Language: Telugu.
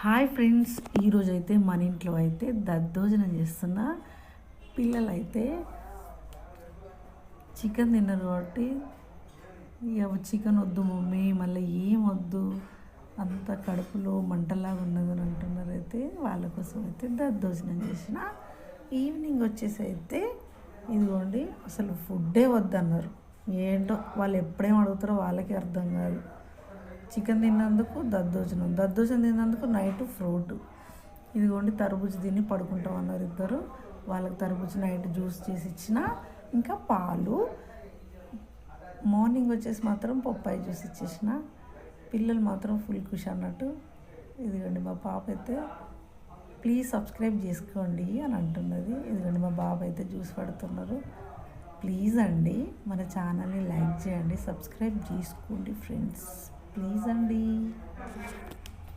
హాయ్ ఫ్రెండ్స్, ఈరోజైతే మన ఇంట్లో అయితే దద్దోజనం చేస్తున్న. పిల్లలైతే చికెన్ తిన్నారు కాబట్టి చికెన్ వద్దు మమ్మీ, మళ్ళీ ఏం వద్దు, అంత కడుపులో మంటలాగా ఉన్నది అని అంటున్నారు. అయితే వాళ్ళ కోసం అయితే దద్దోజనం చేసిన. ఈవినింగ్ వచ్చేసి అయితే ఇదిగోండి, అసలు ఫుడ్డే వద్దన్నారు. ఏంటో వాళ్ళు ఎప్పుడేం అడుగుతారో వాళ్ళకి అర్థం కాదు. చికెన్ తిన్నందుకు దద్దోజనం తిన్నందుకు నైట్ ఫ్రూట్. ఇదిగోండి, తరబూజ తిని పడుకుంటాం అన్నారు ఇద్దరు. వాళ్ళకి తరబూజ నైట్ జ్యూస్ చేసి ఇచ్చిన, ఇంకా పాలు. మార్నింగ్ వచ్చేసి మాత్రం పప్పాయి జ్యూస్ ఇచ్చేసిన. పిల్లలు మాత్రం ఫుల్ ఖుషి అన్నట్టు. ఇదిగోండి, మా పాప అయితే ప్లీజ్ సబ్స్క్రైబ్ చేసుకోండి అని అంటున్నది. ఇదిగోండి, మా బాబు అయితే జ్యూస్ పడుతున్నారు. ప్లీజ్ అండి, మన ఛానల్ని లైక్ చేయండి, సబ్స్క్రైబ్ చేసుకోండి ఫ్రెండ్స్, ప్లీజ్ అండి.